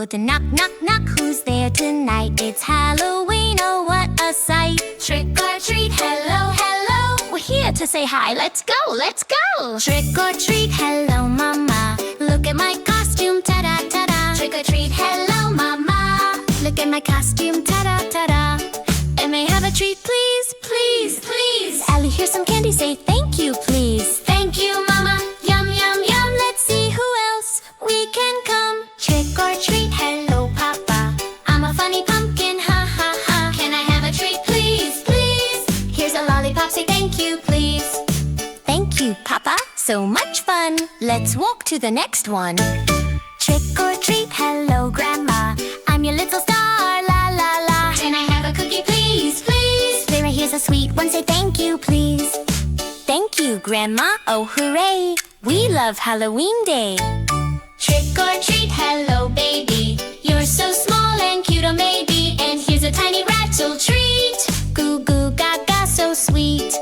to knock, knock, knock. Who's there tonight? It's Halloween, oh what a sight. Trick or treat, hello, hello. We're here to say hi, let's go, let's go. Trick or treat, hello mama. Look at my costume, ta-da, ta-da. Trick or treat, hello mama. Look at my costume, ta-da, ta-da. And may I have a treat, please, please, please. Allie, here's some candy, say thank you, please. Thank you, mama, yum, yum, yum. Let's see who else we can come. Trick or treat, hello papa. I'm a funny pumpkin, ha, ha, ha. Can I have a treat, please, please? Here's a lollipop, say thank you, please. Thank you, papa, so much fun. Let's walk to the next one. Trick or treat, hello grandma. I'm your little star, la, la, la. Can I have a cookie, please, please? Vera, here's a sweet one, say thank you, please. Thank you, Grandma, oh hooray! We love Halloween Day. Trick or treat, hello baby. You're so small and cute, oh maybe. And here's a tiny rattle treat. Goo goo gaga, so sweet.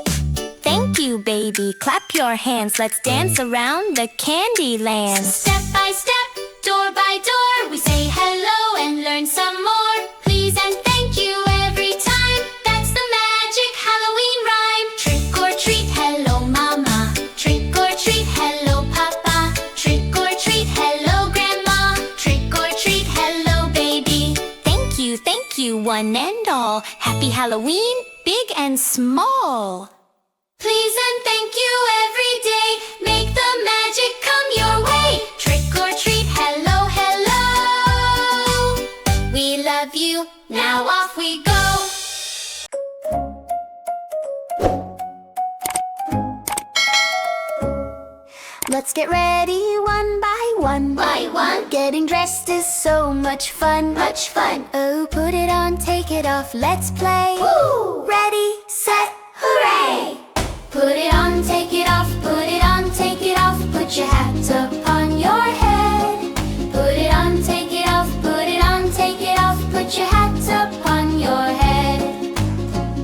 Thank you, baby. Clap your hands, let's dance around the candy land. Step by step, door by door, we say hello and learn some more. Please and thank you every time. That's the magic Halloween rhyme. Trick or treat, hello mama. Trick or treat, hello papa. Trick or treat, hello grandma. Trick or treat, hello baby. Thank you, one and all. Happy Halloween, big and small. Please and thank you every day. Make the magic come your way. Trick or treat, hello, hello. We love you, now off we go. Let's get ready one by one. By one. Getting dressed is so much fun. Much fun. Oh, put it on, take it off, let's play. Woo! Ready, set, hooray! Put it on, take it off, put it on, take it off. Put your hat upon your head. Put it on, take it off, put it on, take it off. Put your hat upon your head.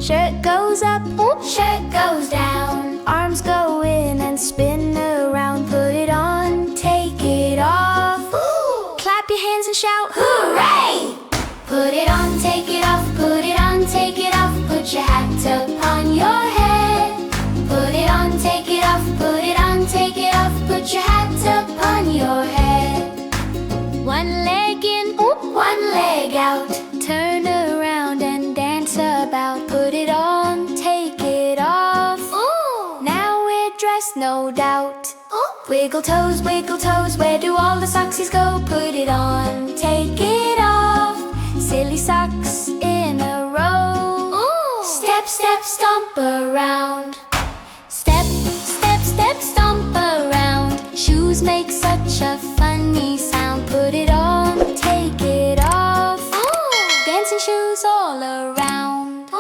Shirt goes up, shirt goes down. Arms go in and spin around. Put it on, take it off. Ooh. Clap your hands and shout, hooray! Put it on, take it off, put it on, take it off. Put your hat upon your head. Put it on, take it off, put it on, take it off. Put your hat upon your head. One leg in, one leg out. Turn around and dance about. Put it on, take it off. Ooh. Now we're dressed, no doubt. Wiggle toes, where do all the socksies go? Put it on, take it off. Silly socks in a row. Ooh. Step, step, stomp around. Step, step, step, stomp around. Shoes make such a funny sound. Put it on, take it off. Ooh. Dancing shoes all around.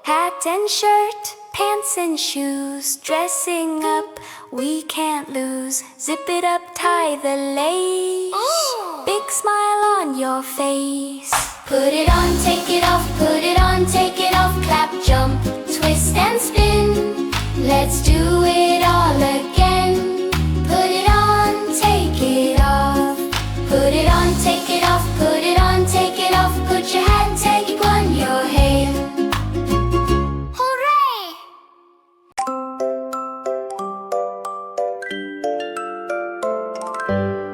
Hat and shirt, pants and shoes. Dressing up, we can't lose. Zip it up, tie the lace. Ooh. Big smile on your face. Put it on, take it off, put it on, take it off. Clap, jump, twist and spin. Let's do it all again. Put it on, take it off. Put it on, take it off, put it on, take it off. Put your hat, take on your head. Hooray!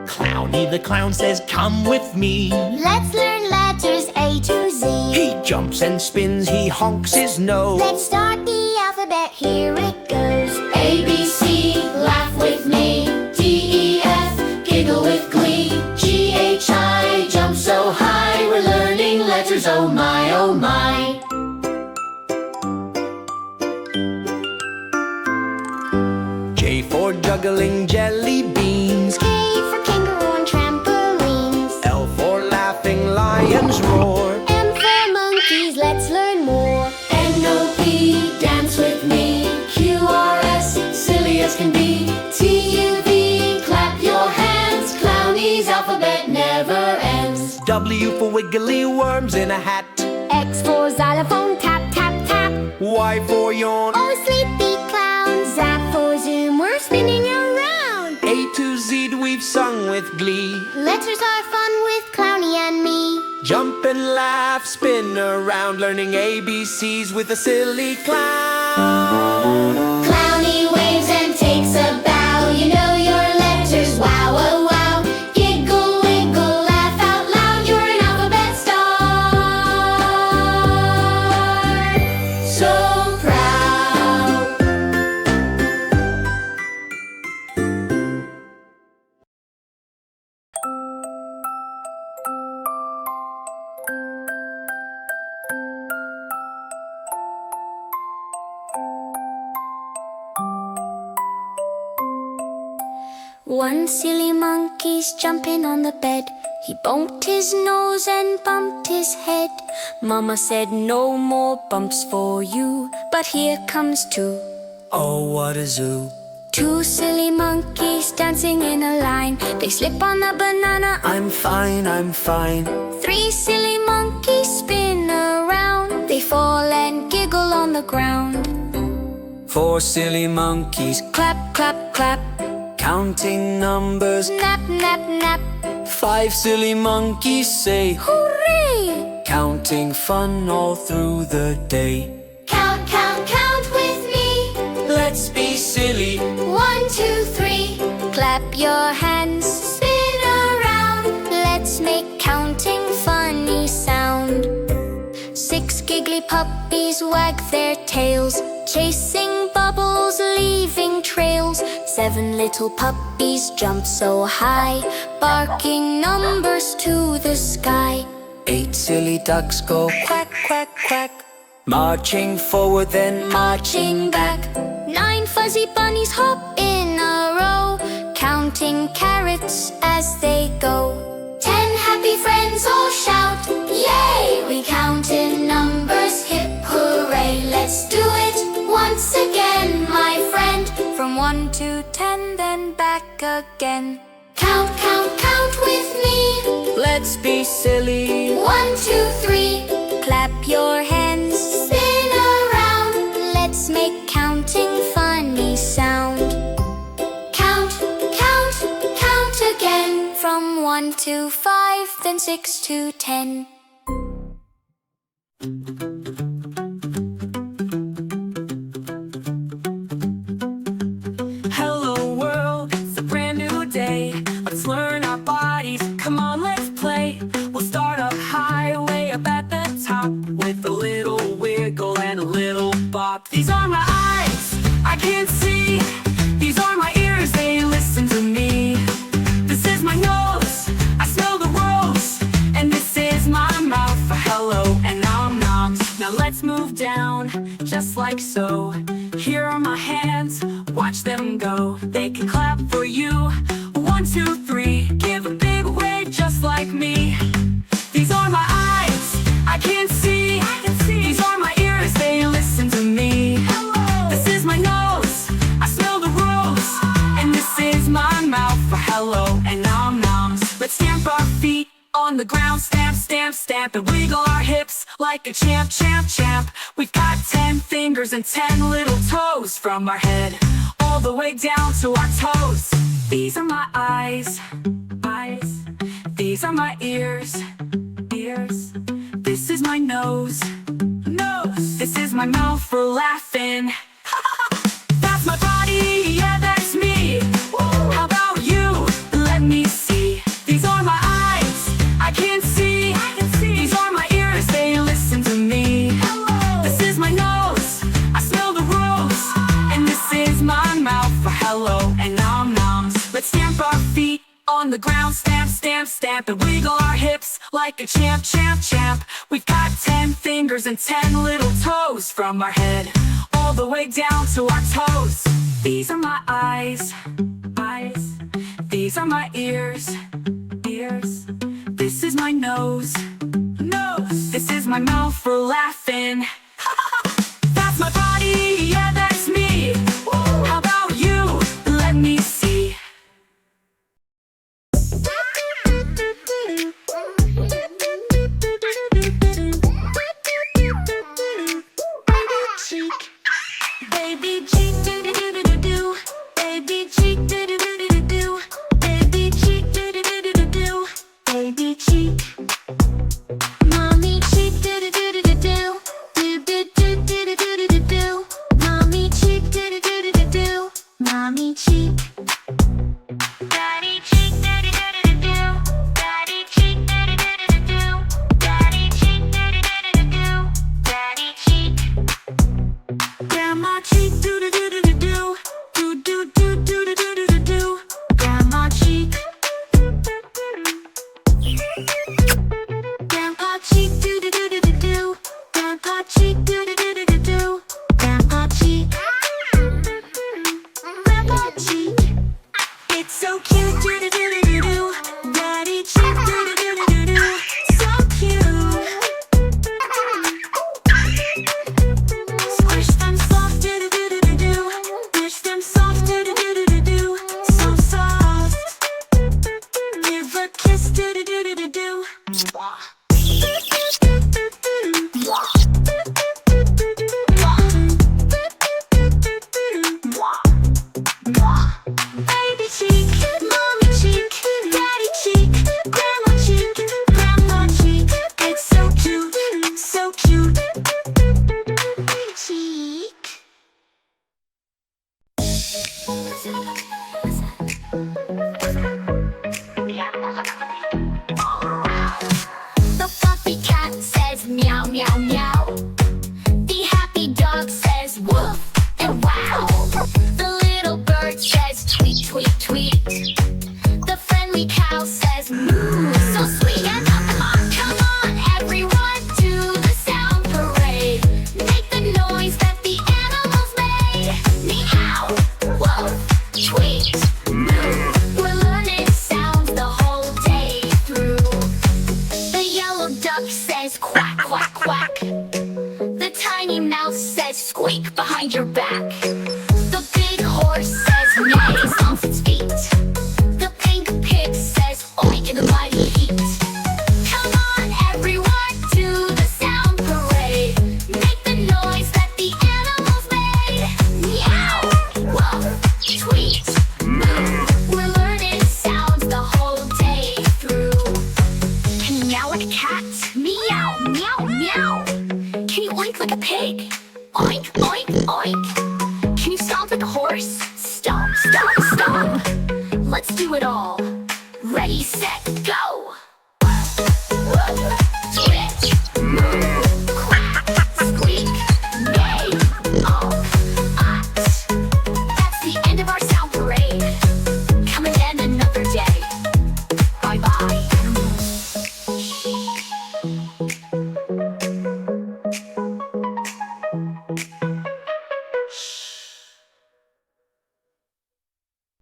Clowny the Clown says, come with me. Let's learn letters A to Z. He jumps and spins, he honks his nose. Let's start the alphabet, here it goes. A, B, C, laugh with me. D, E, F, giggle with glee. G, H, I, jump so high. We're learning letters, oh my, oh my. J for juggling jelly beans. K for kangaroo and trampolines. L for laughing lions roar. M for monkeys, let's learn more. N, O, P, dance with me. Q, R, S, silly as can be. T, U, V, clap your hands. Clowny's alphabet never ends. W for wiggly worms in a hat. X for xylophone, tap, tap, tap. Y for yawn. Oh, sleepy clown. Zap for zoom, we're spinning around. A to Z we we've sung with glee. Letters are fun with Clowny and me. Jump and laugh, spin around, learning ABCs with a silly clown. Clowny waves and takes a bow. You know your letters, wow, oh wow. Giggle, wiggle, laugh out loud. You're an alphabet star. So proud. One silly monkey's jumping on the bed. He bumped his nose and bumped his head. Mama said no more bumps for you, but here comes two. Oh, what a zoo. Two silly monkeys dancing in a line. They slip on the banana. I'm fine, I'm fine. Three silly monkeys spin around. They fall and giggle on the ground. Four silly monkeys Clap, clap, clap. counting numbers. Nap, nap, nap. Five silly monkeys say, Hooray! counting fun all through the day. Count, count, count with me. Let's be silly. 1, 2, 3. Clap your hands. Spin around. Let's make counting funny sound. Six giggly puppies wag their tails, chasing bubbles, leaving trails. Seven little puppies jump so high, barking numbers to the sky. Eight silly ducks go quack, quack, quack, marching forward then Marching back. Nine fuzzy bunnies hop in a row, counting carrots as they go. 10 happy friends all shout, yay! We count in numbers, hip hooray. Let's do it once again, my friend. From 1 to 10, then back again. Count, count, count with me. let's be silly. 1, 2, 3. Clap your hands. Spin around. Let's make counting funny sound. Count, count, count again. From 1 to 5, then 6 to 10. Hello world, it's a brand new day. Let's learn our bodies, come on let's play. We'll start up high, way up at the top, with a little wiggle and a little bop. These are my eyes, I can't see. These are my ears, they listen to me. This is my nose, I smell the rose. And this is my mouth for hello and nom noms. Now let's move down, just like so. Here are my hands, watch them go. They can clap for you. 1, 2, 3, give a big wave just like me. These are my eyes, I can't see. These are my ears, they listen to me. This is my nose, I smell the rose. And this is my mouth for hello and nom noms. Let's stamp our feet on the ground, stamp, stamp, stamp, and wiggle our hips like a champ, champ, champ. We've got 10 fingers and 10 little toes, from our head all the way down to our toes. These are my eyes, eyes. These are my ears, ears. This is my nose, nose. This is my mouth for laughing. That's my body, yeah, that's me. How about you? Let me see. These are my eyes, I can't see. These are my ears, they listen to me. This is my nose, I smell the rose. And this is my mouth for hello and nom noms. Let's stamp our feet on the ground, stamp, stamp, stamp, and wiggle our hips like a champ, champ, champ. We've got 10 fingers and 10 little toes, from our head all the way down to our toes. These are my eyes, eyes. These are my ears, ears. This is my nose, nose. This is my mouth for laughing. That's my body, yeah, that's me. How about you? Let me see. Baby cheek, do do do do do. Baby cheek, do do do do do. Baby The fluffy cat says meow, meow, meow. The happy dog says woof and wow. The little bird says tweet, tweet, tweet. The friendly cow says moo, so sweet. And come on, everyone, to the sound parade. Make the noise that the animals made. Meow, woof, tweet, moo. We're learning sounds the whole day through. The yellow duck says quack, quack, quack. The tiny mouse says squeak behind your back. The big horse says neigh, stomps its feet. The pink pig says oink in the mighty heat. Come on, everyone, to the sound parade. Make the noise that the animals made. Meow, woof, tweet, moo. We're learning sounds the whole day through. Can you meow like a cat? Meow, meow, meow. Can you oink like a pig? Oink, oink, oink. Can you stomp like a horse? Stomp, stomp, stomp. Let's do it all.